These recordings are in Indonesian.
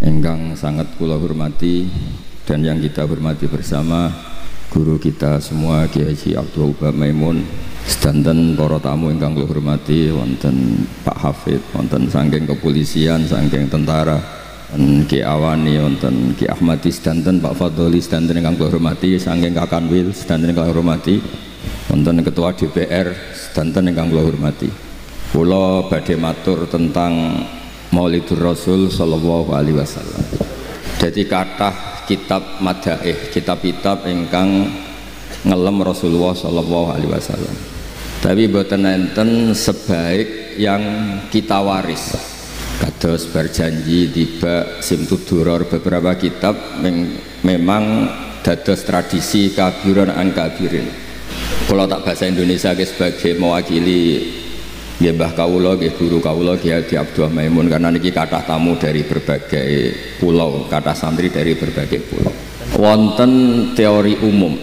Ingkang sangat kula hormati dan yang kita hormati bersama guru kita semua Kiai Haji Abdul Wahab Maimun, sedanten para tamu ingkang kula hormati, wonten Pak Hafid, wonten saking kepolisian, saking tentara, wonten Ki Awani, wonten Ki Ahmadi, sedanten Pak Fadoli, sedanten ingkang kula hormati, saking Kakanwil, sedanten ingkang kula hormati, wonten Ketua DPR, sedanten ingkang kula hormati. Kula badhe matur tentang Maulidur Rasul sallallahu alaihi wasallam. Jadi kathah kitab madaih, kitab-kitab ingkang ngelem Rasulullah sallallahu alaihi wasallam. Tapi boten enten sebaik yang kita waris. Kados berjanji tiba Simtud Duror, beberapa kitab memang dados tradisi kabiran an kabirin. Kalau tak bahasa Indonesia sebagai mewakili Mbah kawula, guru kawula Kiai Haji Abdul Wahab Maimun, karena niki kathah tamu dari berbagai pulau, kathah santri dari berbagai pulau. Wonten teori umum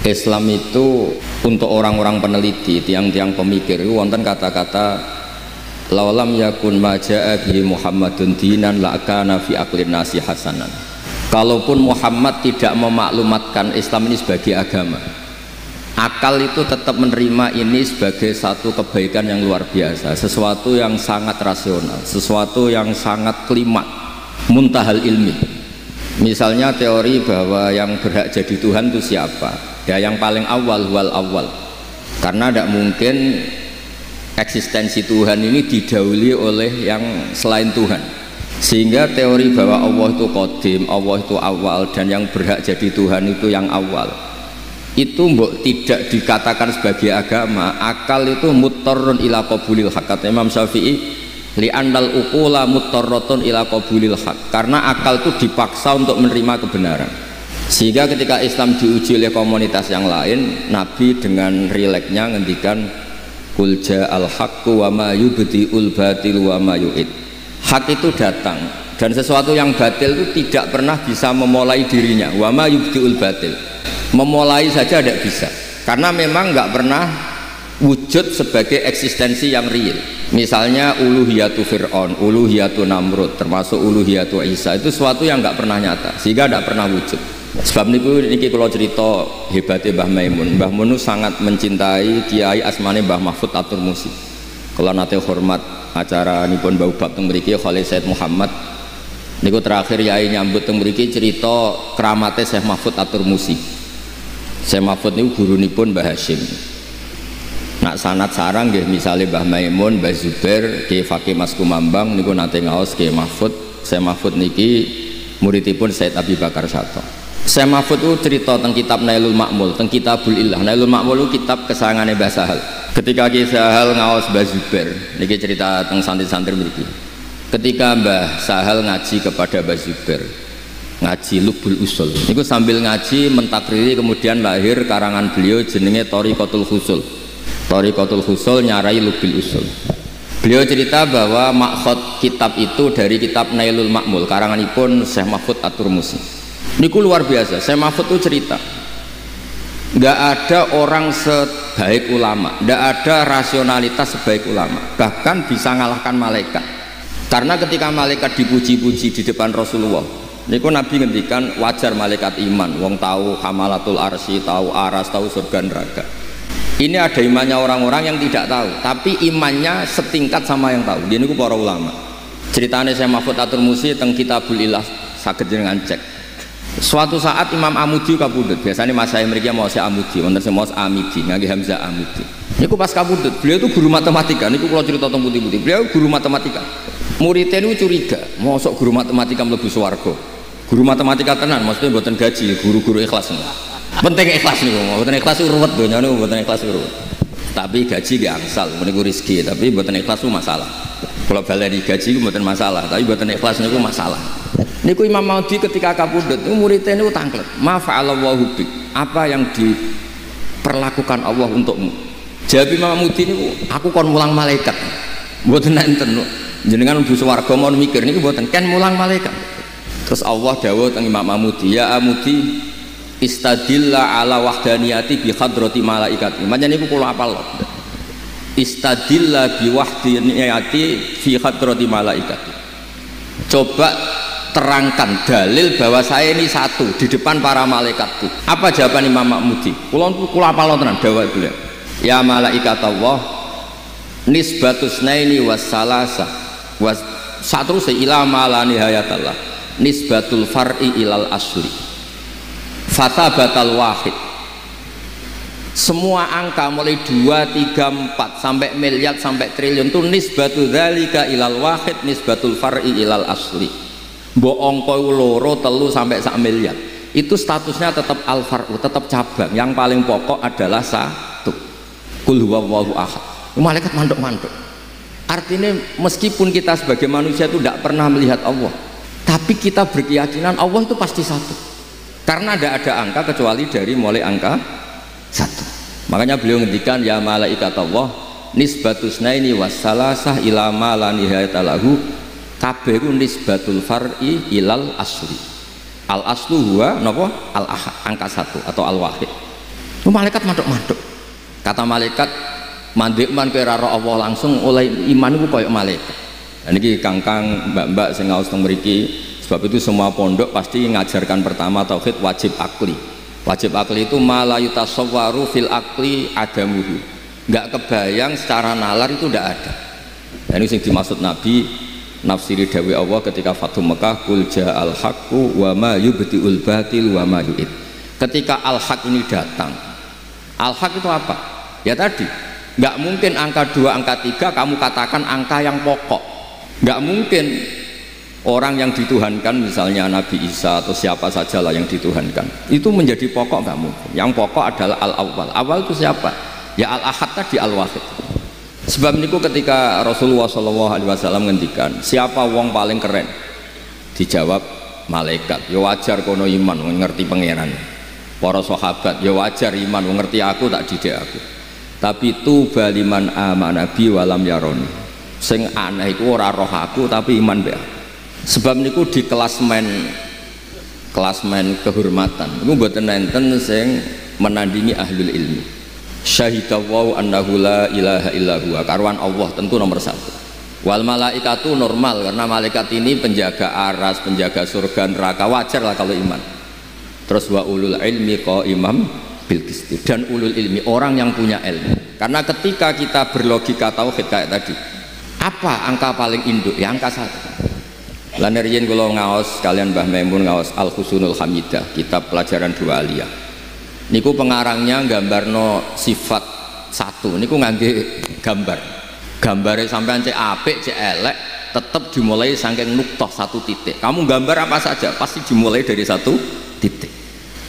Islam itu untuk orang-orang peneliti, tiang-tiang pemikir itu wonten kata-kata laulam yakun maja'a bihi Muhammadun dinan la kana fi aqlin nasi hasanan. Kalaupun Muhammad tidak memaklumatkan Islam ini sebagai agama, akal itu tetap menerima ini sebagai satu kebaikan yang luar biasa, sesuatu yang sangat rasional, sesuatu yang sangat klimak, muntahal ilmi. Misalnya teori bahwa yang berhak jadi Tuhan itu siapa? Ya yang paling awal, wal awal. Karena tidak mungkin eksistensi Tuhan ini didahului oleh yang selain Tuhan. Sehingga teori bahwa Allah itu qadim, Allah itu awal, dan yang berhak jadi Tuhan itu yang awal, itu mbok tidak dikatakan sebagai agama. Akal itu muttarrun ila qabulil haq, kata Imam Syafi'i, li andal uqula muttarratun ila qabulil haq, karena akal itu dipaksa untuk menerima kebenaran. Sehingga ketika Islam diuji oleh komunitas yang lain, Nabi dengan rileksnya ngendikan qul ja'al haqqu wa ma yubdi'ul batil wa ma yu'id. Hak itu datang dan sesuatu yang batil itu tidak pernah bisa memulai dirinya. Wa ma yubdi'ul batil, memulai saja tidak bisa, karena memang nggak pernah wujud sebagai eksistensi yang real. Misalnya uluhiyatu Fir'aun, uluhiyatu Namrud, termasuk uluhiyatu Isa, itu sesuatu yang nggak pernah nyata, sehingga tidak pernah wujud. Sebab niki kalau cerita hebatnya Mbah Maimun, Mbah Munu sangat mencintai Kiai asmane Mbah Mahfud Atur Musi. Kalau nate hormat acara nipun bau bab teng mriki Khalil Said Muhammad niku terakhir yai nyambut teng mriki cerita keramate Syekh Mahfud Atur Musi. Syekh Mahfud niku gurunipun Mbah Hasyim. Nak sanad sarang nggih misale Mbah Maimun, Mbah Zubair, Ki Fakih Mas Kumambang niku nate ngaos Ki Mahfud. Syekh Mahfud niki muridipun Said Abi Bakar Sato. Syekh Mahfud itu cerita tentang kitab Nailul Ma'mul, tentang Kitabul Ilah. Nailul Ma'mul itu kitab kesayangannya Mbah Sahal. Ketika Ki Sahal ngaos Mbah Zubair, niki cerita tentang santri-santri mriki. Ketika Mbah Sahal ngaji kepada Mbah Zubair, ngaji Lubul Usul, niku sambil ngaji mentakriri, kemudian lahir karangan beliau jenenge Thariqatul Husul. Thariqatul Husul nyarai Lubul Usul. Beliau cerita bahwa maksud kitab itu dari kitab Nailul Ma'mul, karanganipun Syekh Mahfud Atur Musi. Niku luar biasa. Syekh Mahfud itu cerita, nggak ada orang sebaik ulama, nggak ada rasionalitas sebaik ulama, bahkan bisa ngalahkan malaikat. Karena ketika malaikat dipuji-puji di depan Rasulullah, niku Nabi ngendikan wajar malaikat iman, wong tahu hamalatul arsy, tahu aras, tahu surga neraka. Ini ada imannya orang-orang yang tidak tahu, tapi imannya setingkat sama yang tahu. Dia niku para ulama. Ceritanya Syekh Mahfud Atur Musi teng Kitabul Ilah saged jenengan cek. Suatu saat Imam Amudi kabudut, biasanya mas saya mereka mau saya Amudi, wonten sing mau Amidi, ngangge Hamzah Amudi. Niku pas kabudut, beliau itu guru matematika. Niku kalau cerita tentang putih-putih, beliau guru matematika. Muridnya itu curiga, mosok guru matematika mlebu swarga. Guru matematika tenan, maksudnya mboten gaji, guru-guru ikhlas. Penting ikhlas niku, mboten ikhlas ruwet donya niku, mboten ikhlas ruwet. Tapi gaji ge angsal, niku rezeki, tapi mboten ikhlas itu masalah. Kalau baleni gaji itu mboten masalah, tapi mboten ikhlas niku masalah. Niku Imam Maudi ketika kabudut, muridnya niku tanglet. Ma fa'alallahu bik, apa yang diperlakukan Allah untukmu? Jawab Imam Maudi niku, aku kon mulang malaikat. Mboten enten. Jenengan mlebu swarga mau mikir niku mboten, kan mulang malaikat. Terus Allah dawuh teng Imam Amudi, ya Amudi istadilla ala wahdaniyati bi hadrati malaikati. Makanya niku kula apal. Istadilla bi wahdaniyati fi hadrati malaikati. Coba terangkan dalil bahwa saya ini satu di depan para malaikatku. Apa jawaban Imam Mahmudi? Kula apal tenan dawuh beliau. Ya malaikatallah nisbatus naini wassalasa was satruse ila ma la nihayatallah nisbatul far'i ilal asli fatabatal wahid. Semua angka mulai 2, 3, 4 sampai miliar sampai triliun itu nisbatu dzalika ilal wahid nisbatul far'i ilal asli. Mbok angka loro telu sampai 1 miliar itu statusnya tetap al-far'u, tetap cabang. Yang paling pokok adalah satu. Qul huwallahu ahad. Malaikat manduk-manduk. Artinya meskipun kita sebagai manusia itu tidak pernah melihat Allah, tapi kita berkeyakinan Allah itu pasti satu. Karena tidak ada angka kecuali dari mulai angka satu. Makanya beliau ngendikan ya malaikatallah nisbatus naini wassalasah ila ma la nihayata lahu kabeh ku nisbatul far'i ilal asli. Al aslu huwa napa? Al ahad, angka satu atau al wahid. Malaikat manduk-manduk. Kata malaikat mandek man kowe ora Allah langsung oleh iman ku koyo malaikat. Dan ini kangkang mbak-mbak sing ngaos teng mriki, sebab itu semua pondok pasti ngajarkan pertama tauhid wajib akli. Wajib akli itu mala yutasawwaru fil akli adamuhu. Enggak kebayang secara nalar itu tidak ada. Dan ini yang dimaksud Nabi nafsiri dawuh Allah ketika Fathu Mekah, qul ja'al haqqu wa ma yubtiul batil wa ma yu'id. Ketika al-haq ini datang, al-haq itu apa? Ya tadi, nggak mungkin angka 2, angka 3 kamu katakan angka yang pokok. Nggak mungkin orang yang dituhankan misalnya Nabi Isa atau siapa sajalah yang dituhankan itu menjadi pokok, nggak mungkin. Yang pokok adalah al-awwal. Awal itu siapa? Ya al-ahad tadi, al-wahid. Sebab niku ketika Rasulullah SAW ngendikan siapa wong paling keren, dijawab malaikat. Ya wajar kono iman ngerti pangeran. Para sahabat ya wajar iman ngerti aku tak didik aku. Tapi tuba liman amana bi walam yaroni. Sing aneh iku ora roh aku tapi iman be. Sebab niku di klasmen kehormatan niku mboten enten sing menandingi ahlul ilmi. Syahidallahu annahu la ilaha illa huwa, karuan Allah tentu nomor 1. Wal malaikatu normal karena malaikat ini penjaga aras, penjaga surga neraka, wajar lah kalau iman. Terus wa ulul ilmi qaimam bil qisti, dan ulul ilmi orang yang punya ilmu. Karena ketika kita berlogika tauhid kayak tadi, apa angka paling induk? Ya angka 1. Lan riyen kula ngaos kalian Mbah Maimun ngaos Al Husnul Hamidah, kitab pelajaran dua aliyah. Niku pengarangnya gambarno sifat 1. Niku ngangge gambar. Gambare sampean cek apik cek elek tetap dimulai saking nuktah 1 titik. Kamu gambar apa saja pasti dimulai dari 1 titik.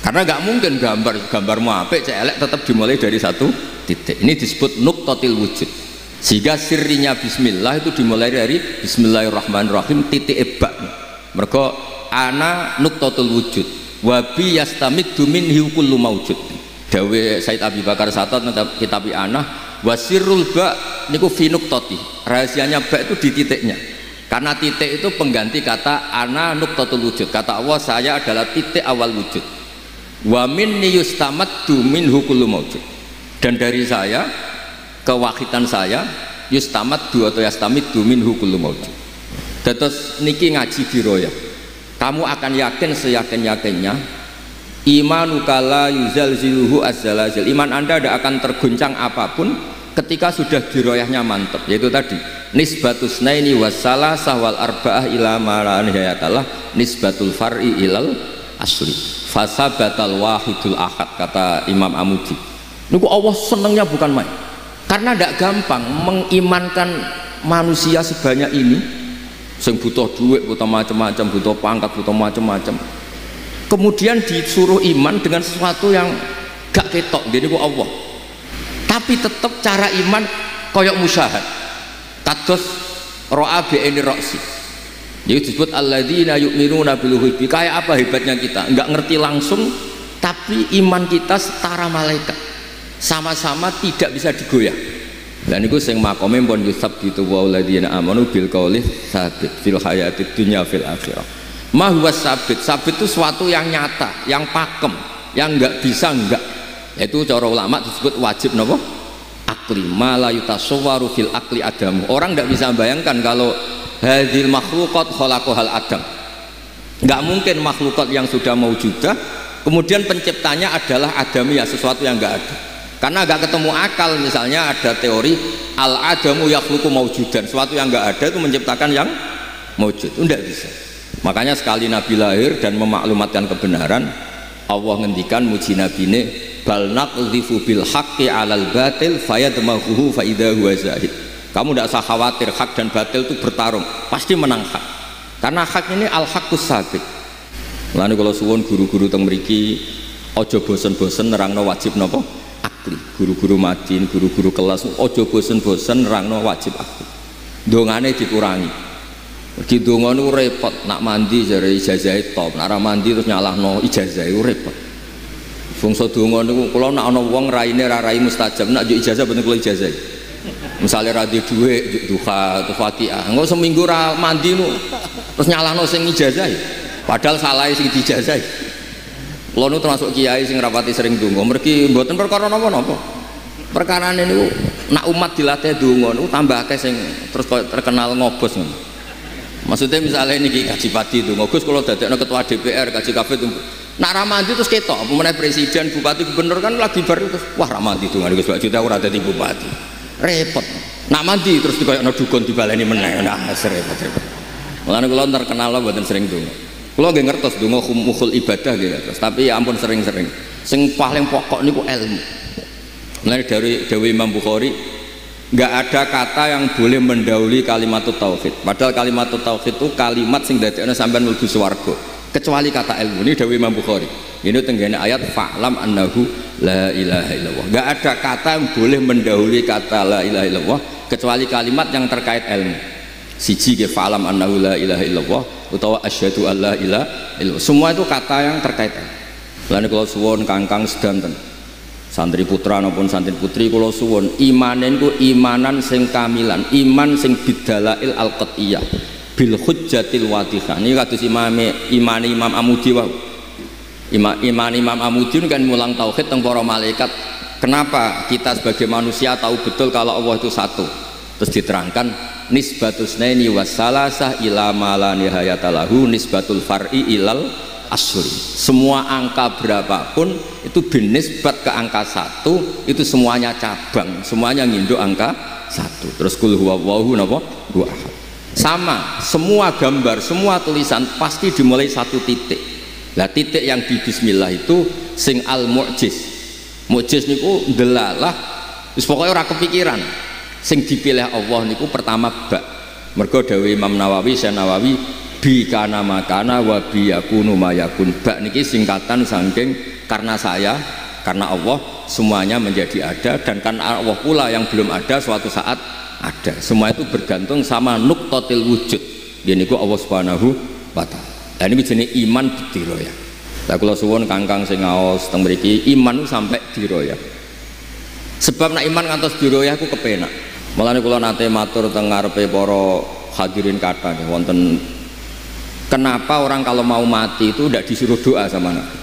Karena nggak mungkin gambarmu apik cek elek tetap dimulai dari 1 titik. Ini disebut nuktatil wujud. Sehingga sirrinya bismillah itu dimulai dari bismillahirrahmanirrahim titik ebak. Mergo ana nuktatul wujud wabi yastamiddu minhu kullu maujud. Dawe Said Abi Bakar Satot kitab Anah wasirul ba niku fi nuktati. Rahasianya ba itu di titiknya. Karena titik itu pengganti kata ana nuktatul wujud. Kata Allah saya adalah titik awal wujud. Wa minni yustamaddu minhu kullu maujud. Dan dari saya kewahidan saya yustamaddu atau yastamiddu minhu kullu maujud. Terus niki ngaji biroya. Kamu akan yakin seyakin-yakinnya imanuka la yuzalziluhu azzalazil. Iman Anda tidak akan terguncang apapun ketika sudah diroyahnya mantap, yaitu tadi nisbatus naini wassalasah wal arba'ah ila ma la nihayatallah nisbatul far'i ilal asli fasabatal wahidul ahad, kata Imam Amudi. Niku Allah senengnya bukan main, karena tidak gampang mengimankan manusia sebanyak ini yang butuh duit, butuh macam-macam, butuh pangkat, butuh macam-macam, kemudian disuruh iman dengan sesuatu yang gak ketok jadi ku Allah, tapi tetap cara iman koyok musyahad kados ro'a bi'ini roksi, jadi disebut alladzina yu'minuna bil ghaibi. Kayak apa hebatnya kita, nggak ngerti langsung tapi iman kita setara malaikat, sama-sama tidak bisa digoyah. Dan niku sing makome pun yusabbitu wa alladzina amanu bil qauli sabit fil hayatid dunya fil akhirah. Ma huwa sabit. Sabit itu sesuatu yang nyata, yang pakem, yang enggak bisa enggak. Itu cara ulama disebut wajib napa? Akli. Ma la yutasawwaru fil akli adam. Orang enggak bisa bayangkan kalau hadzil makhluqat khalaqahal adam. Nggak mungkin makhlukat yang sudah maujudah kemudian penciptanya adalah adamiyah, sesuatu yang nggak ada. Karena nggak ketemu akal. Misalnya ada teori al-adamu yakhluqu maujudan, sesuatu yang nggak ada itu menciptakan yang maujud, itu nggak bisa. Makanya sekali Nabi lahir dan memaklumatkan kebenaran, Allah ngendikan muji nabine, bal naqdhifu bil haqqi 'alal batil fayadmaghuhu fa idza huwa zahid. Kamu tidak usah khawatir, hak dan batil itu bertarung, pasti menang hak. Karena hak ini al-haqqus sabiq. Lalu kalau suwun guru-guru teng mriki aja bosen-bosen nerangno wajib napa akli. Guru-guru madin, guru-guru kelas aja bosen-bosen nerangno wajib akli. Dongane dikurangi. Mergi donga niku repot, nak mandi jare ijazah top, nak ora mandi terus nyalahno ijazah iku repot. Fungsi donga niku kula nak ana wong raine ra rai mustajab, nak njuk ijazah boten kula ijazah. Misalnya ra duwe duha atau Fatihah, engko seminggu ra mandi niku terus nyalahno sing ijazah. Padahal salah sing dijazah. Kula niku termasuk kiai sing rapati sering donga, mergi mboten perkara napa-napa. Perkarane niku nak umat dilatih donga niku tambah akeh sing terus terkenal ngobos ngono. Maksudnya misalnya ini kaji padi itu, Gus kalau dadekno ketua DPR kaji kafe itu, nak ramadi terus ketok, pemenang presiden, bupati, gubernur kan lagi baru terus, wah ramadi itu nggak Gus Juta, aku rada di bupati, repot. Nak mandi terus dikoyok dukun dibaleni meneng, nah repot. Mulane kula terkenal lah buatan sering donga. Kula nggih ngertos donga mukhul ibadah nggih terus, tapi ya ampun sering-sering. Sing paling pokok niku ilmu. Mulane dari Dewi Imam Bukhari, nggak ada kata yang boleh mendahului kalimat tauhid. Padahal kalimat tauhid itu kalimat sing dadekno sampean mlebu swarga. Kecuali kata ilmu. Ini dawuh Imam Bukhari. Ini tenggene ayat fa'lam annahu la ilaha illallah. Nggak ada kata yang boleh mendahului kata la ilaha illallah kecuali kalimat yang terkait ilmu. Siji ge fa'lam annahu la ilaha illallah utawa asyhadu alla ilaha illallah. Semua itu kata yang terkait ilmu. Lan kula suwun Kangkang sedanten santri putra maupun santri putri kula suwun imanen ku imanan sing kamilan, iman sing bidalail al-qat'iyah bil hujjatil wadihah. Ini kados imane Imam Amudi wae. Imam Amudi kan mulang tauhid teng para malaikat. Kenapa kita sebagai manusia tahu betul kalau Allah itu satu? Terus diterangkan nisbatusnaini wassalasah ila ma la nihayata lahu nisbatul far'i ilal asyuri. Semua angka berapapun itu binisbat ke angka satu, itu semuanya cabang, semuanya nginduk angka satu. Terus kul huwallahu napa ahad. Sama, semua gambar, semua tulisan pasti dimulai satu titik. Lah titik yang di bismillah itu sing al mu'jiz. Mu'jiz niku delalah wis pokoke ora kepikiran. Sing dipilih Allah niku pertama ba. Mergo dawuh Imam Nawawi, Syekh Nawawi, bi kana makana wa bi yakunu mayakun. Bak niki singkatan saking karena saya, karena Allah semuanya menjadi ada, dan karena Allah pula yang belum ada suatu saat ada. Semua itu bergantung sama nuqtatil wujud. Niku Allah Subhanahu wa taala. Lah niki jenenge iman diroya. Lah kula suwun Kangkang sing ngaos teng mriki iman sampai diroya. Sebab nek iman ngantos diroya ku kepenak. Mulane kula nate matur teng ngarepe para hadirin kathah wonten. Kenapa orang kalau mau mati itu tidak disuruh doa sama Nabi?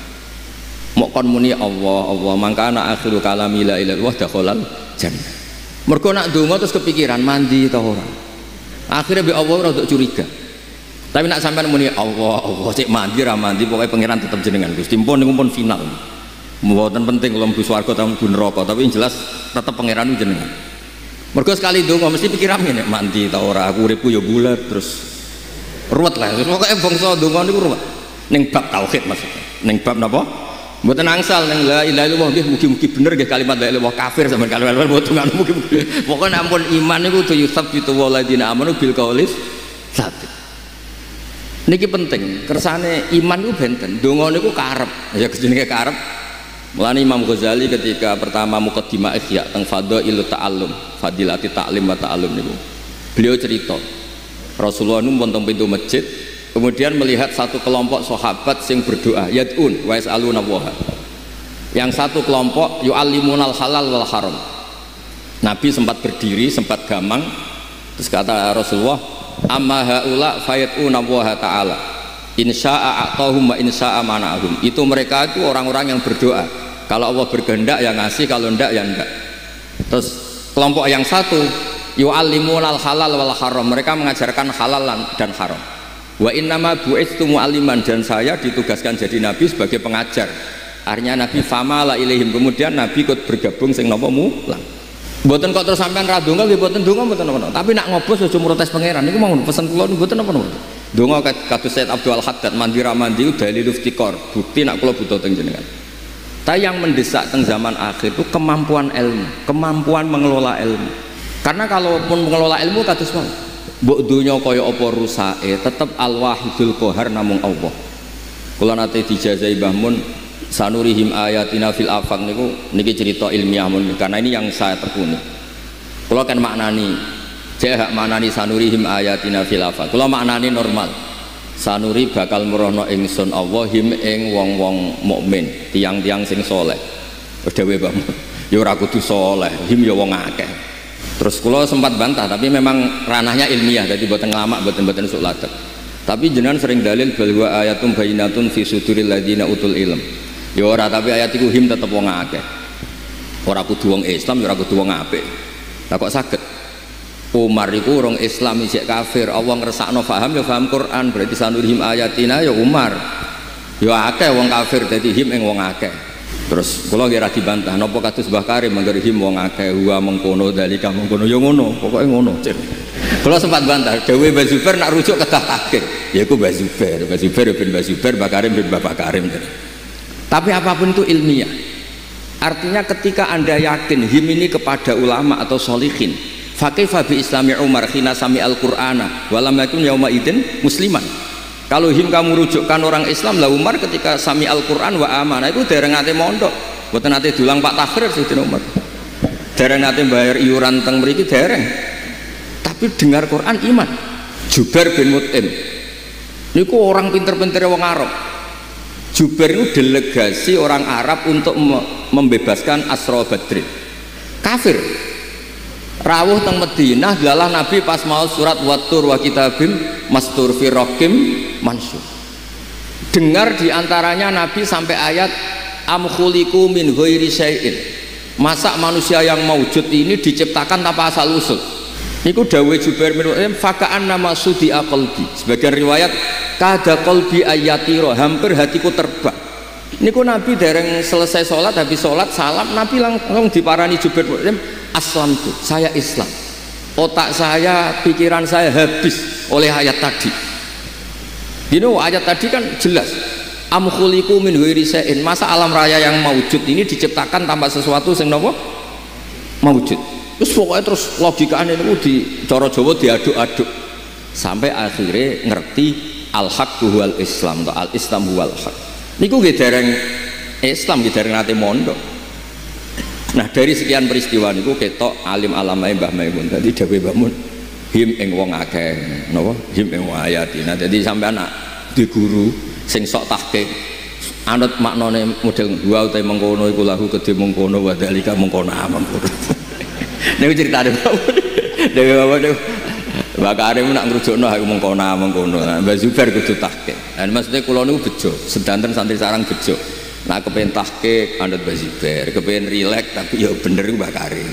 Mau kon muni Allah mangkana akhiru kalami la ilaha illallah dakhalal jannah. Mergo nak donga terus kepikiran mandi ta ora. Akhirnya be Allah ora curiga. Tapi nak sampean muni Allah cek mandi ra mandi pokoke pangeran tetep jenengan Gusti. Mpun niku pun final. Mboten penting kalau mlebu swarga ta mlebu neraka, tapi yang jelas tetep pangeran jenengan. Mergo sekali donga mesti pikiran ngene mandi ta ora, aku uripku ya bulat terus ruwet lah, pokoknya bangsa donga niku ruwet. Ning bab tauhid maksudnya. Ning bab napa? Mboten angsal ning la ilaha illallah nggih mugi-mugi bener nggih kalimat la ilaha illallah kafir sampean kalimat mboten mugi-mugi. Pokoke ampun iman niku tu yusabbitu waladina amanu bil qaulis sabit. Niki penting, kersane iman niku benten. Donga niku karep. Ya jenenge karep. Mulane Imam Ghazali ketika pertama muqaddimah Ihya teng Fadhailut Ta'allum, Fadilati Ta'lim wa Ta'allum niku. Beliau cerita Rasulullah itu montong pintu masjid, kemudian melihat satu kelompok sahabat yang berdoa, yad'un wa yas'aluna waha. Yang satu kelompok yu'allimunal halal wal haram. Nabi sempat berdiri, sempat gamang, terus kata Rasulullah, amma haula fayad'una waha ta'ala. Insya'a a'tahum wa insya'a mana'ahum. Itu mereka itu orang-orang yang berdoa. Kalau Allah berkehendak ya ngasih, kalau enggak ya enggak. Terus kelompok yang satu yu'allimunal halal wal haram, mereka mengajarkan halal dan haram. Wa innama bu'istu mu'alliman, dan saya ditugaskan jadi nabi sebagai pengajar. Artinya nabi famala ilaihim, kemudian nabi ikut bergabung sing napa mulang. Mboten kok terus sampean ra donga nggih mboten donga mboten napa. Tapi nak ngobos aja protes pangeran niku mau pesen kula mboten napa-napa. Donga kados Said Abdul Haddad mandi dalil iftikor, bukti nak kula butuh teng jenengan. Tapi yang mendesak teng zaman akhir itu kemampuan ilmu, kemampuan mengelola ilmu. Karena kalaupun mengelola ilmu kados mau mbok donya kaya apa rusake tetep al-wahidul qahar namung Allah. Kula nate dijazahi Mbah Mun sanurihim ayatina fil afaq niku niki cerita ilmiah mun, karena ini yang saya tekuni. Kula kan maknani hak maknani sanurihim ayatina fil afaq. Kula maknani normal. Sanuri bakal merono ingsun Allah him ing wong-wong mukmin, tiang-tiang sing saleh. Wis dhewe Mbah Mun. Ya ora kudu saleh, him ya wong akeh. Terus kula sempat bantah, tapi memang ranahnya ilmiah, jadi boten nglamak, boten sulatek. Tapi jenengan sering dalil bahwa ayatum bayinatun fi suduril ladina utul ilm. Ya ora, tapi ayat iku him tetep wong akeh. Ora kudu wong Islam, ya ora kudu wong apik. Lah kok saged? Umar iku orang Islam isih kafir, Allah ngresakno paham ya paham Quran, berarti sanurihim ayatina ya Umar. Ya akeh wong kafir dadi him ing wong akeh. Terus kula kira dibantah napa kados Mbah Karim mangger him wong akeh wa mengkono dalika mengkono ya ngono, pokoke ngono. Kula sempat bantah, dawuhe Mbah Zubair nak rujuk kedah tahqiq. Ya iku Mbah Zubair bin Mbah Zubair, Mbah Karim bin Mbah Karim. Tapi apapun itu ilmiah. Artinya ketika Anda yakin him ini kepada ulama atau sholihin, fakaifa bi islami Umar khina sami al-Qur'ana walam yakun yauma idzin musliman. Kalau him kamu rujukkan orang Islam, lah Umar ketika sami Al-Quran wa amanah itu dereng nate mondok, mboten nate dulang Pak Takhrir Sayyidina Umar, dereng nate bayar iuran teng mriki dereng, tapi dengar Quran iman. Jubair bin Mut'im niku orang pinter-pinter wong Arab. Jubair itu delegasi orang Arab untuk membebaskan Asra Badrin, kafir rawuh teng Madinah, dalah Nabi pas mau surat watur wa kitabim mastur fi raqim mansur. Dengar diantaranya Nabi sampai ayat am khuliqu min ghairi syai'in, masa manusia yang maujud ini diciptakan tanpa asal usul. Niku dawuh Jubair bin Mut'im faka'an nama sudi qalbi. Sebagian riwayat kada qalbi ayatiro, hampir hatiku terbang. Niku Nabi dereng selesai sholat, habis sholat salam Nabi langsung diparani Jubair bin Mut'im, aslam tuh saya Islam, otak saya, pikiran saya habis oleh ayat tadi. Ayat tadi kan jelas am khuliqu min ghairi syai'in, masa alam raya yang maujud ini diciptakan tanpa sesuatu sing napa maujud. Terus pokoknya terus logikanya itu di cara Jawa diaduk-aduk sampai akhirnya ngerti al-haq huwal Islam atau al-Islam huwal haq. Niku nggih dereng Islam nggih dereng nate mondok. Nah dari sekian peristiwa niku ketok alim alamae Mbah Maimun. Dadi dawuh Mbah Mun him ing wong akeh napa him ing ayatina. Dadi sampean nak di guru sing sok tahqiq anut maknane model wa uta mengkono iku lahu kedhe mengkono wa dalika mengkono mengkono. Niku critane Mbah Mun. Dewe bapak Mbah Karim nak ngrujukno aku mengkono. Mbah Zubair kudu tahqiq. Lah maksudnya kula niku bejo, sedanten santri sarang bejo. Nah kepengen tahqiq anut Mbah Zubair, kepengen rileks tapi ya bener Mbah Karim.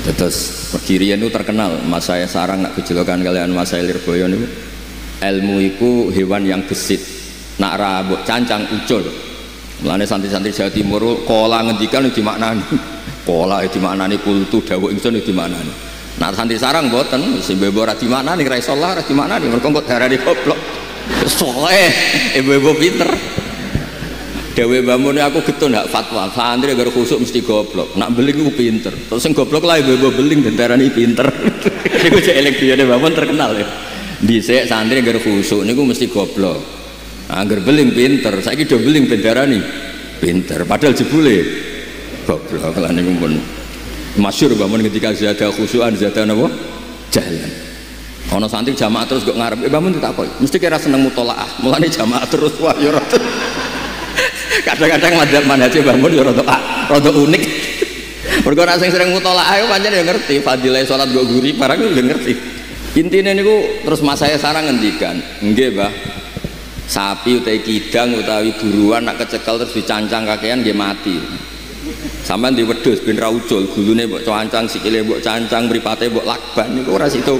Terus Kirian itu terkenal, Mas saya sarang nak gejolokan kalian Mas saya Lirboyo niku. Ilmu iku hewan yang gesit. Nak ra mbok cancang ucul. Mulane santri-santri Jawa Timur kola ngendikan dimaknani. Kola dimaknani kultu dawuh ingsun dimaknani. Nah santri sarang mboten, sing ibu ora dimaknani ra iso lah, ra dimaknani mergo kok darane goblok. Soale ibu-ibu pinter. Dewe bangun aku getun hak fatwa, santri agar khusuk mesti goblok. Nak beling ku pinter. Terus sing goblok lah ibu-ibu beling dan darani pinter. Niku cek elektriane bangun terkenal ya. Dhisik santri agar khusuk niku mesti goblok. Angger beling pinter, saiki do beling ben darani pinter. Padahal jebule goblok lah niku pun. Masyhur bangun ketika zada khusukan zada napa? Jalan. Ana santri jamaah terus kok ngarep bangun ditakoki. Mesti kira seneng mutolaah. Mulane jamaah terus wah ya kadang-kadang madhab manhaje bangun ya rada unik. Mergo nek sing sering mutolaah iku pancen ya ngerti fadilah salat go guri barang ya ngerti. Intine niku terus mas saya sarang ngendikan, nggih Mbah. Sapi utawi kidang utawi buruan nak kecekel terus dicancang kakean nggih mati. Sampeyan di wedhus ben ra ucul, gulune mbok cancang, sikile mbok cancang, mripate mbok lakban niku ora situ.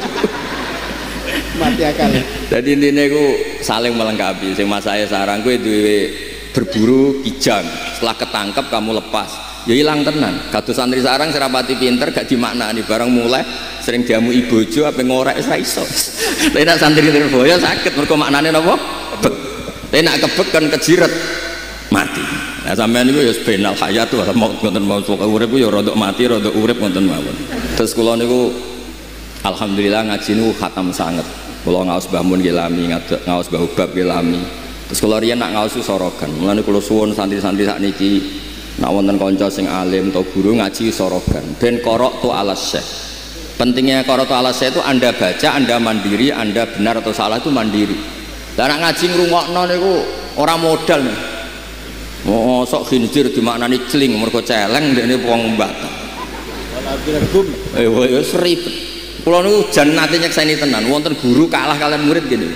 Mati akal. Jadi intinya itu saling melengkapi. Sing mas saya sarang gue duwe berburu kijang. Setelah ketangkep kamu lepas. Ya hilang tenan. Kados santri sarang serapati pinter gak dimaknani barang mulai sering diamu ibojo apa ngorek ora iso. Tapi nek santri Lirboyo sakit mergo maknane napa? Kebek. Tapi nek kebek kan kejiret mati. Nah sampean niku ya benal hayat wa maut ngoten mau urip ya rada mati rada urip ngoten mawon. Terus kula niku alhamdulillah ngaji niku khatam sanget. Kula ngaos Mbah Mun nggih lami, ngaos Mbah Ubab nggih lami. Terus kula riyen nak ngaos sorogan. Mulane kula suwun santri-santri sakniki nak wonten kanca sing alim atau guru ngaji sorogan. Ben qara'tu ala syekh. Pentingnya qara'tu ala syekh itu Anda baca, Anda mandiri, Anda benar atau salah itu mandiri. Lah nak ngaji ngrungokno niku ora modal nih. Mosok khinjir dimaknani celing mergo celeng ndekne wong Batak. Wis ribet. Kula niku jan nate nyekseni tenan, wonten guru kalah kalian murid gini.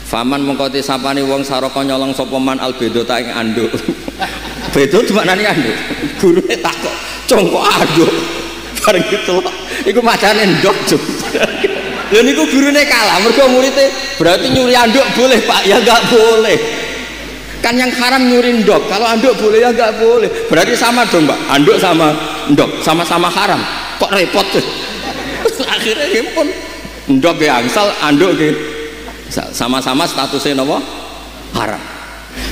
Faman mengkoti sapane wong saraka nyolong sapa man albedota ing anduk. Bedo dimaknani anduk. Gurune takok, "Cung kok anduk?" Bareng gitu. Iku macane ndok, Juk. Lha niku gurune kalah, mergo muridé berarti nyuri anduk boleh, Pak. Ya enggak boleh. Kan yang haram nyuri ndok, kalau anduk boleh ya enggak boleh. Berarti sama dong, Pak. Anduk sama ndok, sama-sama haram. Kok repot tuh? Akhirnya dia pun ndok ya angsal, anduk ya sama-sama statusnya napa haram.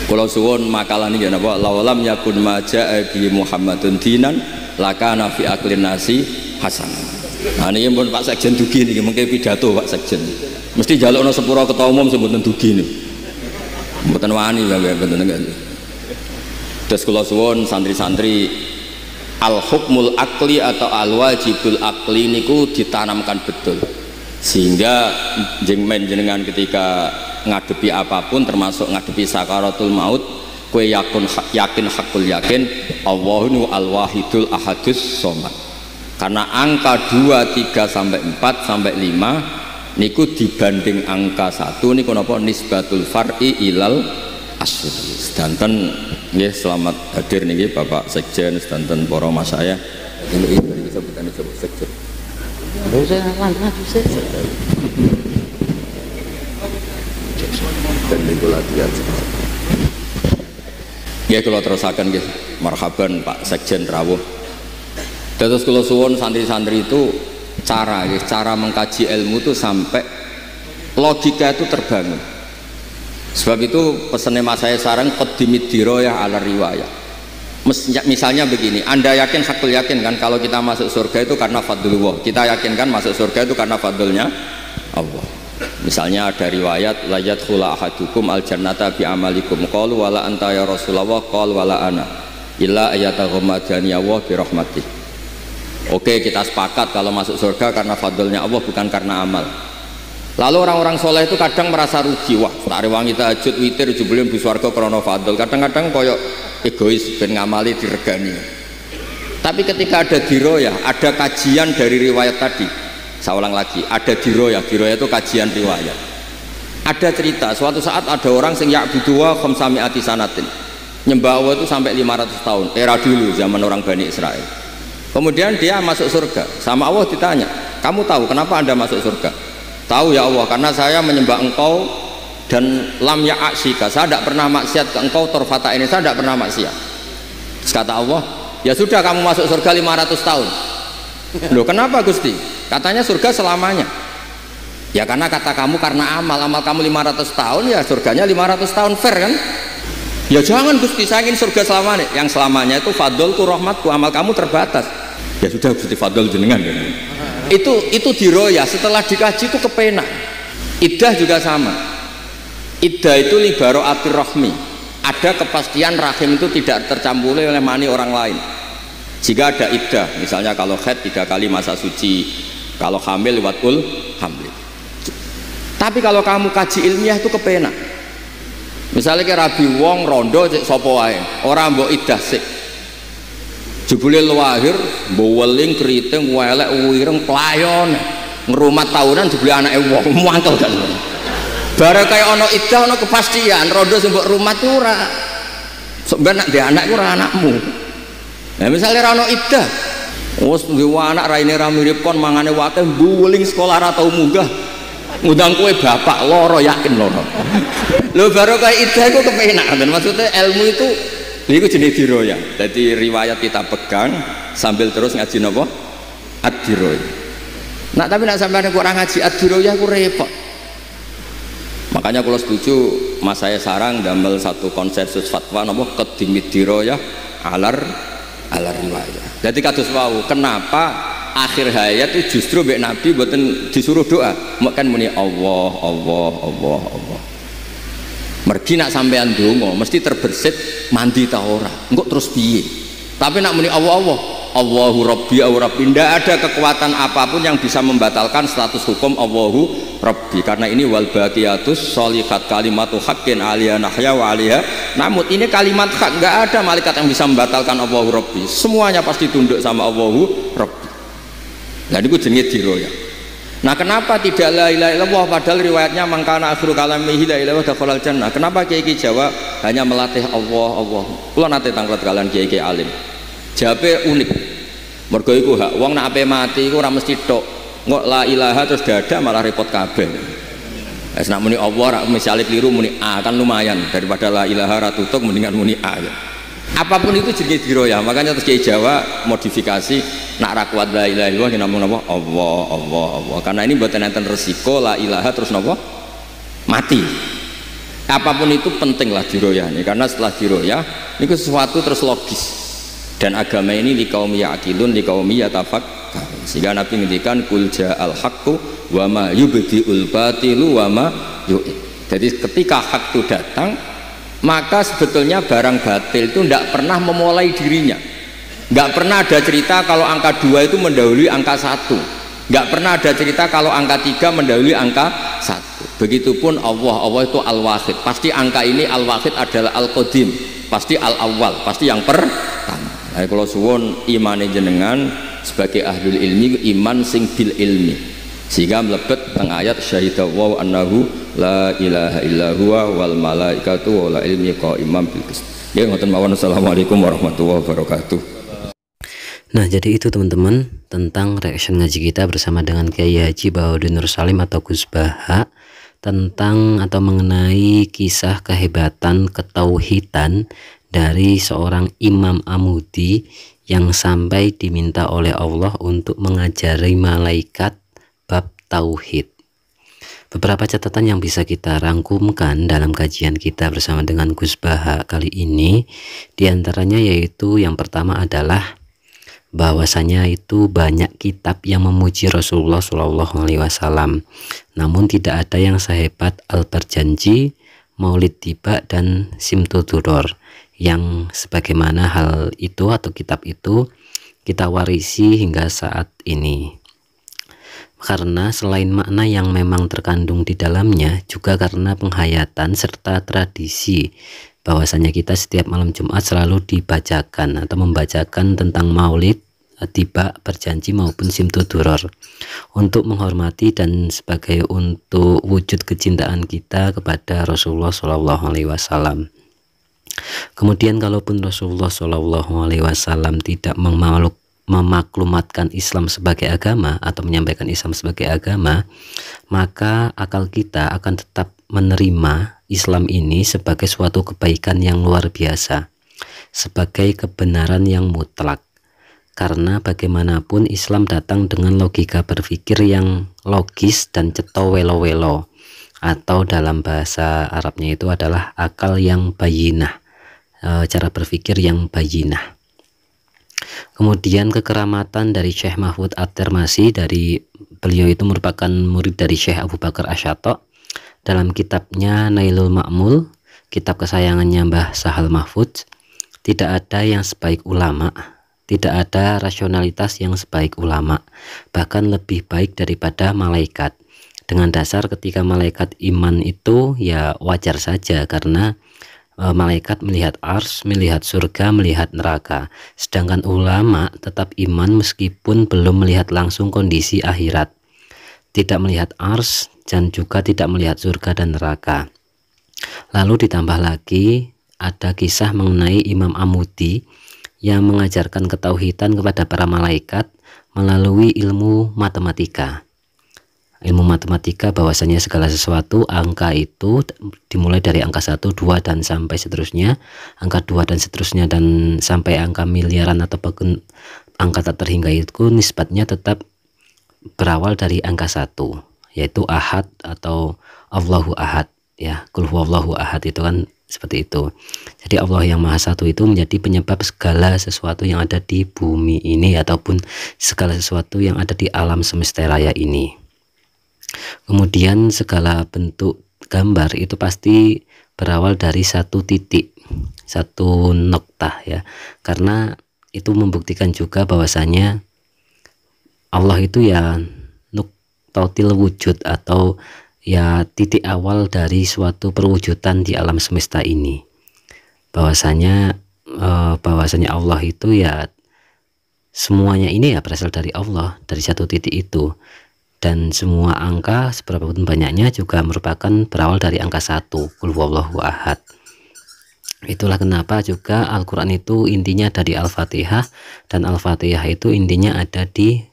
Kalau suwun makalah ini napa lawalam yakun maja'a bi Muhammadun dinan lakana fi aklin nasi hasan. Nah ini pun Pak Sekjen dugi nih, mungkin pidato Pak Sekjen mesti jalukno sepura ketua umum sebutan dugi nih mboten wani mboten enggak. Terus kalau suwun santri-santri al-hukmul akli atau al-wajibul akli niku ditanamkan betul sehingga jenengan ketika ngadepi apapun termasuk ngadepi sakaratul maut kue yakin hakul yakin Allahu al-wahidul ahadus somad karena angka 2, 3 sampai 4 sampai 5 niku dibanding angka 1 niku napa nisbatul far'i ilal asli. Sedanten nggih selamat hadir niki Bapak Sekjen, sedanten para mas saya. Ini dari sebutan Bapak Sekjen. Terus saya lanjut sih. Dan niku latihan. Nggih kula terusaken nggih. Marhaban Pak Sekjen rawuh. Terus kula suwun santri-santri itu cara mengkaji ilmu itu sampai logika itu terbangun. Sebab itu pesannya mas saya sarang qaddimid dirayah ala riwayah. Misalnya begini, Anda yakin hakul yakin kan kalau kita masuk surga itu karena fadlullah. Kita yakin kan masuk surga itu karena fadlnya Allah. Misalnya ada riwayat la yadkhulu ahadukum al jannata bi amalikum qalu wala anta ya Rasulullah qala wala ana illa ayataghammadani Allah bi rahmatih. Oke, kita sepakat kalau masuk surga karena fadlnya Allah bukan karena amal. Lalu orang-orang soleh itu kadang merasa rugi, wah tak rewangi tahajud witir jebule mlebu swarga krana fadl. Kadang-kadang koyok egois ben ngamali diregani. Tapi ketika ada diroyah, ada kajian dari riwayat tadi. Saya ulang lagi, ada diroyah itu kajian riwayat. Ada cerita, suatu saat ada orang sing ya'buduwa khamsami'ati sanatin. Nyembah Allah itu sampai 500 tahun, era dulu zaman orang Bani Israel. Kemudian dia masuk surga, sama Allah ditanya, "Kamu tahu kenapa Anda masuk surga?" "Tahu ya Allah, karena saya menyembah Engkau dan lam ya'asyika, saya tidak pernah maksiat ke Engkau torfata ini, saya tidak pernah maksiat." Terus kata Allah, "Ya sudah kamu masuk surga 500 tahun." "Loh kenapa Gusti?" "Katanya surga selamanya." "Ya karena kata kamu karena amal kamu 500 tahun, ya surganya 500 tahun, fair kan?" "Ya jangan Gusti, saya ingin surga selamanya." "Yang selamanya itu fadlku rahmatku, amal kamu terbatas." "Ya sudah Gusti, fadl jenengan kan." Itu diroyah, setelah dikaji itu kepenak. Iddah juga sama. Iddah itu libaro atir rahmi, ada kepastian rahim itu tidak tercampuri oleh mani orang lain. Jika ada iddah, misalnya kalau haid 3 kali masa suci, kalau hamil lewat hamil. Tapi kalau kamu kaji ilmiah itu kepenak. Misalnya ke Rabi Wong rondo cek sopo wae, orang mbok iddah sik. Jebule lahir mboweling keriting welek wireng playon ngrumat tahunan jebule anake wong mantel kan. Bare kaya ana iddah ana kepastian rondo sing mbok rumat ora. Sok ben nek ndek anak ku ora anakmu. Nah misalnya ra ana iddah, wis duwe anak raine ra mirip kon mangane wate mboweling sekolah ra tau munggah. ngundang kowe bapak loro yakin loro. Lho baru kayak ida iku kepenak, maksudnya ilmu itu iku jenis diroya. Jadi riwayat kita pegang sambil terus ngaji napa? Ad-diroya. Nah tapi nak sampean kurang ngaji ad-diroya aku repot. Makanya kalau setuju mas saya sarang damel satu konsensus fatwa napa qadimid diroya alar riwayah. Jadi kados wau kenapa akhir hayat itu justru mbek Nabi mboten disuruh doa, kan muni Allah Allah Allah Allah. Mergi nak sampean donga mesti terbersit mandi ta ora, engko terus piye. Tapi nak muni Allah Allah Allahu Rabbi au Rabbi, tidak ada kekuatan apapun yang bisa membatalkan status hukum Allahu Rabbi, karena ini wal baqiyatus sholihat kalimatu haqqin aliyah nahya wa aliyah namun ini kalimat hak, nggak ada malaikat yang bisa membatalkan Allahu Rabbi, semuanya pasti tunduk sama Allahu Rabbi. Nah itu jenenge diroya. Nah kenapa tidak la ilaha illallah padahal riwayatnya mangkana akhiru kalamihi la ilaha dakhalal jannah. Kenapa kiai Jawa hanya melatih Allah Allah? Kula nate tanglet kalian kiai alim. Jawabe unik. Mergo iku hak wong nek ape mati iku ora mesti tok. Ngok la ilaha terus dada malah repot kabeh. Wis nek muni Allah ra misale keliru muni a kan lumayan daripada la ilaha ra tutuk mendingan muni a ya. Apapun itu jenis diroya, makanya terus kiai Jawa modifikasi nak ra kuat la ilaha illallah namung napa Allah Allah Allah, karena ini mboten enten resiko la ilaha terus napa mati. Apapun itu penting lah diroya nih, karena setelah diroya ini sesuatu terus logis, dan agama ini li qaumi ya'qilun li qaumi yatafakkarun, sehingga Nabi ngendikan kul ja'al haqqu wa ma yubdi'ul batilu wa ma yu'id. Jadi ketika hak itu datang, maka sebetulnya barang batil itu tidak pernah memulai dirinya. Nggak pernah ada cerita kalau angka 2 itu mendahului angka 1. Nggak pernah ada cerita kalau angka 3 mendahului angka 1. Begitupun Allah itu al-wahid. Pasti angka ini al-wahid adalah al-qadim, pasti al-awwal, pasti yang pertama. Nah, kalau suwun imane jenengan sebagai ahlul ilmi iman sing bil ilmi, sehingga melebet teng ayat syahidallahu annahu la ilaha illa huwa wal malaikatu wal ilmi qaiman bil qist. Ya ngoten mawon. Assalamualaikum warahmatullahi wabarakatuh. Nah jadi itu teman-teman tentang reaction ngaji kita bersama dengan Kiai Haji Bahodun Nur Salim atau Gus Baha, tentang atau mengenai kisah kehebatan ketauhidan dari seorang Imam Amudi yang sampai diminta oleh Allah untuk mengajari malaikat bab tauhid. Beberapa catatan yang bisa kita rangkumkan dalam kajian kita bersama dengan Gus Baha kali ini, diantaranya yaitu yang pertama adalah bahwasanya itu banyak kitab yang memuji Rasulullah Shallallahu Alaihi Wasallam, namun tidak ada yang sehebat Al-Barjanji, Maulid Tiba, dan Simtuduror, yang sebagaimana hal itu atau kitab itu kita warisi hingga saat ini. Karena selain makna yang memang terkandung di dalamnya, juga karena penghayatan serta tradisi bahwasanya kita setiap malam Jumat selalu dibacakan atau membacakan tentang Maulid Tiba, Berjanji maupun Simtuduror untuk menghormati dan sebagai untuk wujud kecintaan kita kepada Rasulullah Shallallahu Alaihi Wasallam. Kemudian kalaupun Rasulullah Shallallahu Alaihi Wasallam tidak memaklumatkan Islam sebagai agama atau menyampaikan Islam sebagai agama, maka akal kita akan tetap menerima Islam ini sebagai suatu kebaikan yang luar biasa, sebagai kebenaran yang mutlak. Karena bagaimanapun Islam datang dengan logika berpikir yang logis dan cetha welo-welo, atau dalam bahasa Arabnya itu adalah akal yang bayinah, cara berpikir yang bayinah. Kemudian kekeramatan dari Syekh Mahfud At-Tirmasi, dari beliau itu merupakan murid dari Syekh Abu Bakar Asy-Syato'. Dalam kitabnya Nailul Ma'mul, kitab kesayangannya Mbah Sahal Mahfudz, tidak ada yang sebaik ulama, tidak ada rasionalitas yang sebaik ulama, bahkan lebih baik daripada malaikat. Dengan dasar ketika malaikat iman itu ya wajar saja, karena malaikat melihat ars, melihat surga, melihat neraka. Sedangkan ulama tetap iman meskipun belum melihat langsung kondisi akhirat, tidak melihat ars dan juga tidak melihat surga dan neraka. Lalu ditambah lagi ada kisah mengenai Imam Amudi yang mengajarkan ketauhidan kepada para malaikat melalui ilmu matematika. ilmu matematika bahwasanya segala sesuatu angka itu dimulai dari angka 1, 2 dan sampai seterusnya, angka 2 dan seterusnya dan sampai angka miliaran ataupun angka tak terhingga itu nisbatnya tetap berawal dari angka 1, yaitu ahad atau Allahu ahad ya, qul huwallahu ahad itu kan seperti itu. Jadi Allah yang maha satu itu menjadi penyebab segala sesuatu yang ada di bumi ini ataupun segala sesuatu yang ada di alam semesta raya ini. Kemudian segala bentuk gambar itu pasti berawal dari satu titik, satu noktah ya, karena itu membuktikan juga bahwasanya Allah itu ya nuqtatil wujud atau ya titik awal dari suatu perwujudan di alam semesta ini. Bahwasanya Allah itu ya semuanya ini ya berasal dari Allah, dari satu titik itu. Dan semua angka seberapapun banyaknya juga merupakan berawal dari angka 1, qul huwallahu ahad. Itulah kenapa juga Al-Quran itu intinya ada di Al-Fatihah, dan Al-Fatihah itu intinya ada di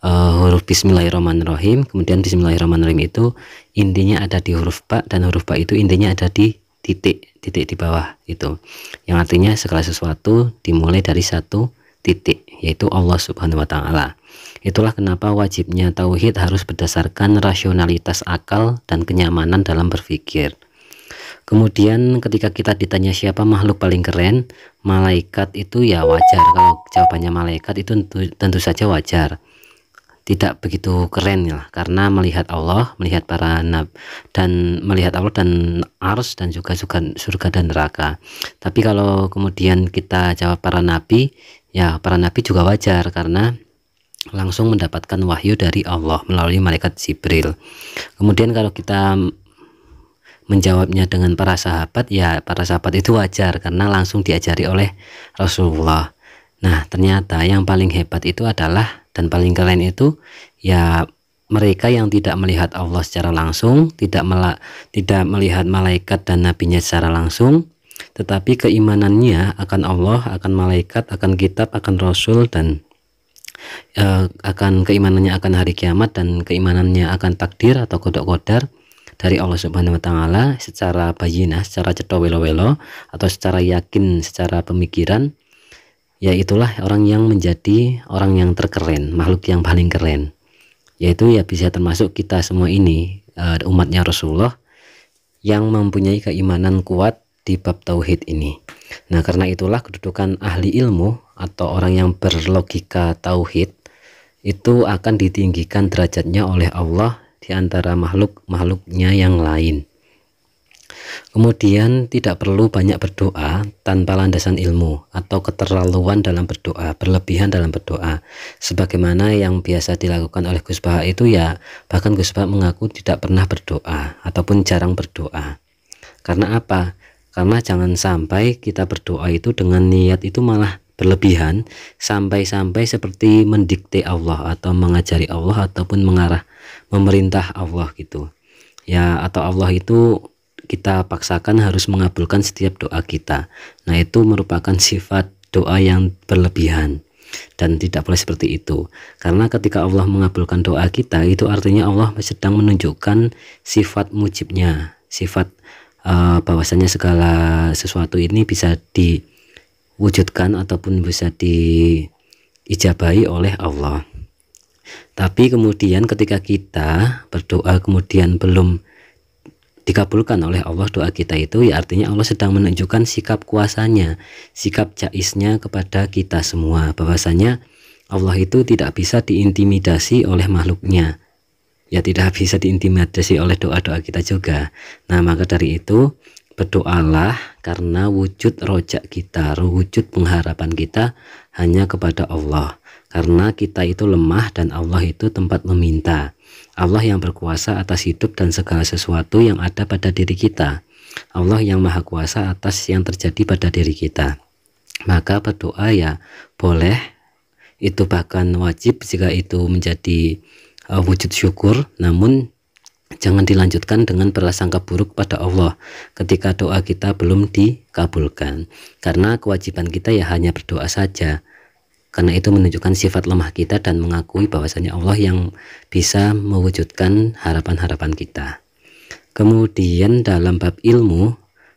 huruf Bismillahirrahmanirrahim. Kemudian Bismillahirrahmanirrahim itu intinya ada di huruf ba, dan huruf ba itu intinya ada di titik di bawah itu, yang artinya segala sesuatu dimulai dari satu titik, yaitu Allah Subhanahu wa Ta'ala. Itulah kenapa wajibnya tauhid harus berdasarkan rasionalitas akal dan kenyamanan dalam berpikir. Kemudian ketika kita ditanya siapa makhluk paling keren, malaikat itu ya wajar. Kalau jawabannya malaikat itu tentu saja wajar, tidak begitu keren ya, karena melihat Allah, melihat para nabi dan melihat Allah dan ars dan juga surga dan neraka. Tapi kalau kemudian kita jawab para nabi, ya para nabi juga wajar karena langsung mendapatkan wahyu dari Allah melalui malaikat Jibril. Kemudian kalau kita menjawabnya dengan para sahabat, ya para sahabat itu wajar karena langsung diajari oleh Rasulullah. Nah ternyata yang paling hebat itu adalah dan paling keren itu ya mereka yang tidak melihat Allah secara langsung, tidak melihat malaikat dan nabinya secara langsung, tetapi keimanannya akan Allah, akan malaikat, akan kitab, akan Rasul, dan akan keimanannya akan hari kiamat, dan keimanannya akan takdir atau qada-qadar dari Allah Subhanahu wa Ta'ala secara bayinah, secara cetha welo-welo, atau secara yakin, secara pemikiran. Ya itulah orang yang menjadi orang yang terkeren, makhluk yang paling keren, yaitu ya bisa termasuk kita semua ini, umatnya Rasulullah yang mempunyai keimanan kuat di bab tauhid ini. Nah karena itulah kedudukan ahli ilmu atau orang yang berlogika tauhid itu akan ditinggikan derajatnya oleh Allah di antara makhluk-makhluknya yang lain. Kemudian tidak perlu banyak berdoa tanpa landasan ilmu atau keterlaluan dalam berdoa, berlebihan dalam berdoa, sebagaimana yang biasa dilakukan oleh Gus Baha itu ya, bahkan Gus Baha mengaku tidak pernah berdoa ataupun jarang berdoa. Karena apa? Karena jangan sampai kita berdoa itu dengan niat itu malah berlebihan sampai-sampai seperti mendikte Allah atau mengajari Allah ataupun memerintah Allah gitu ya, atau Allah itu kita paksakan harus mengabulkan setiap doa kita. Nah itu merupakan sifat doa yang berlebihan dan tidak boleh seperti itu, karena ketika Allah mengabulkan doa kita itu artinya Allah sedang menunjukkan sifat mujibnya, sifat bahwasanya segala sesuatu ini bisa diwujudkan ataupun bisa diijabahi oleh Allah. Tapi kemudian ketika kita berdoa kemudian belum dikabulkan oleh Allah doa kita itu, ya artinya Allah sedang menunjukkan sikap kuasanya, sikap jaiznya kepada kita semua, bahwasanya Allah itu tidak bisa diintimidasi oleh makhluknya, ya tidak bisa diintimidasi oleh doa-doa kita juga. Nah maka dari itu berdoalah karena wujud rojak kita, wujud pengharapan kita hanya kepada Allah, karena kita itu lemah dan Allah itu tempat meminta. Allah yang berkuasa atas hidup dan segala sesuatu yang ada pada diri kita, Allah yang maha kuasa atas yang terjadi pada diri kita. Maka berdoa ya boleh, itu bahkan wajib jika itu menjadi wujud syukur, namun jangan dilanjutkan dengan berprasangka buruk pada Allah ketika doa kita belum dikabulkan, karena kewajiban kita ya hanya berdoa saja. karena itu menunjukkan sifat lemah kita dan mengakui bahwasanya Allah yang bisa mewujudkan harapan-harapan kita. Kemudian dalam bab ilmu,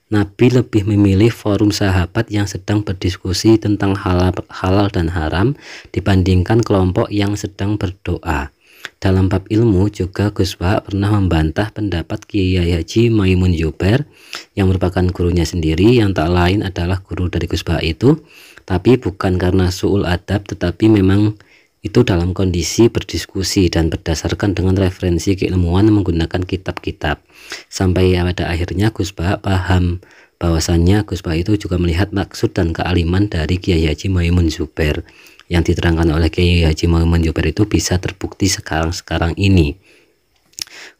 Nabi lebih memilih forum sahabat yang sedang berdiskusi tentang halal dan haram dibandingkan kelompok yang sedang berdoa. Dalam bab ilmu juga Gus Baha pernah membantah pendapat Kiai Haji Maimun Zubair yang merupakan gurunya sendiri, yang tak lain adalah guru dari Gus Baha itu, tapi bukan karena su'ul adab, tetapi memang itu dalam kondisi berdiskusi dan berdasarkan dengan referensi keilmuan menggunakan kitab-kitab. Sampai pada akhirnya Gus Baha paham bahwasannya Gus Baha itu juga melihat maksud dan kealiman dari Kiai Haji Maimun Zubair yang diterangkan oleh Kiai Haji Maimun Zubair itu bisa terbukti sekarang ini.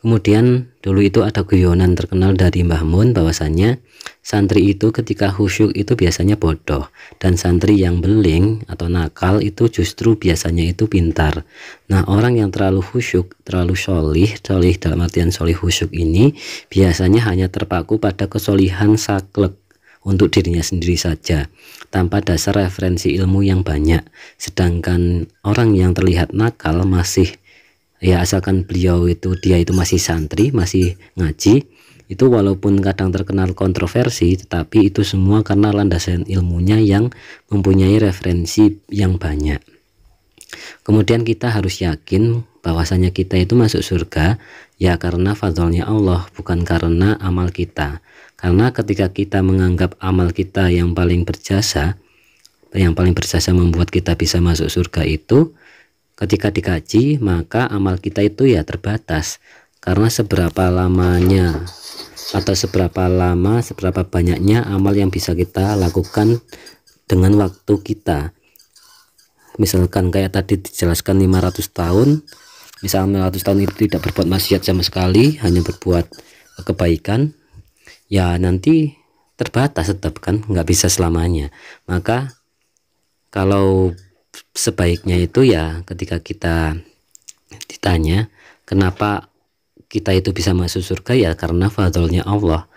Kemudian dulu itu ada guyonan terkenal dari Mbah Mun bahwasannya santri itu ketika khusyuk itu biasanya bodoh, dan santri yang beling atau nakal itu justru biasanya itu pintar. Nah, orang yang terlalu khusyuk, terlalu solih dalam artian solih khusyuk ini biasanya hanya terpaku pada kesolihan saklek untuk dirinya sendiri saja tanpa dasar referensi ilmu yang banyak. Sedangkan orang yang terlihat nakal masih, ya asalkan dia itu masih santri, masih ngaji, itu walaupun kadang terkenal kontroversi, tetapi itu semua karena landasan ilmunya yang mempunyai referensi yang banyak. Kemudian kita harus yakin bahwasanya kita itu masuk surga ya karena fadlnya Allah, bukan karena amal kita. Karena ketika kita menganggap amal kita yang paling berjasa membuat kita bisa masuk surga itu, ketika dikaji maka amal kita itu ya terbatas, karena seberapa banyaknya amal yang bisa kita lakukan dengan waktu kita. Misalkan kayak tadi dijelaskan 500 tahun, misalnya 500 tahun itu tidak berbuat maksiat sama sekali, hanya berbuat kebaikan, ya nanti terbatas tetap kan, nggak bisa selamanya. Maka kalau sebaiknya itu ya ketika kita ditanya kenapa kita itu bisa masuk surga, ya karena fadlnya Allah.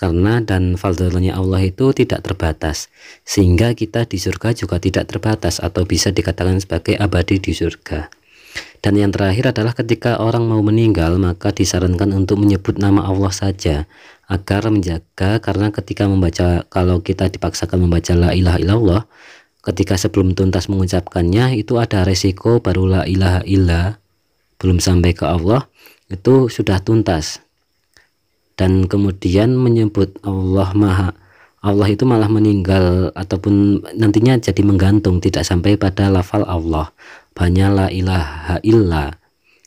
Dan fadlnya Allah itu tidak terbatas, sehingga kita di surga juga tidak terbatas atau bisa dikatakan sebagai abadi di surga. Dan yang terakhir adalah ketika orang mau meninggal maka disarankan untuk menyebut nama Allah saja agar menjaga, karena ketika kalau kita dipaksakan membaca la ilaha illallah, ketika sebelum tuntas mengucapkannya itu ada resiko baru la ilaha illa belum sampai ke Allah itu sudah tuntas, dan kemudian menyebut Allah itu malah meninggal ataupun nantinya jadi menggantung, tidak sampai pada lafal Allah. Banyak la ilaha illa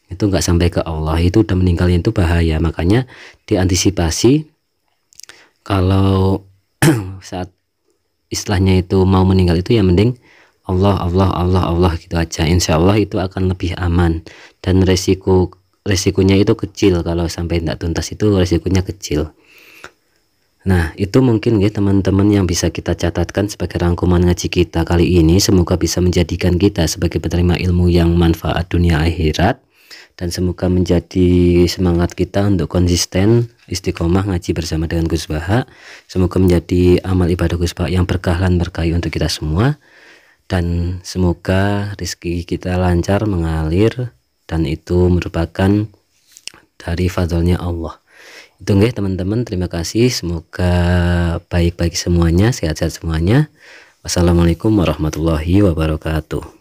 itu nggak sampai ke Allah, itu udah meninggalnya itu bahaya. Makanya diantisipasi kalau saat istilahnya itu mau meninggal itu ya mending Allah gitu aja. Insya Allah itu akan lebih aman, dan resikonya itu kecil. Kalau sampai tidak tuntas itu resikonya kecil. Nah, itu mungkin ya teman-teman yang bisa kita catatkan sebagai rangkuman ngaji kita kali ini. Semoga bisa menjadikan kita sebagai penerima ilmu yang manfaat dunia akhirat, dan semoga menjadi semangat kita untuk konsisten istiqomah ngaji bersama dengan Gus Baha. Semoga menjadi amal ibadah Gus Baha yang berkah dan berkahi untuk kita semua, dan semoga rezeki kita lancar mengalir, dan itu merupakan dari fadlnya Allah. Itu nggih teman-teman, terima kasih, semoga baik-baik semuanya, sehat-sehat semuanya. Wassalamualaikum warahmatullahi wabarakatuh.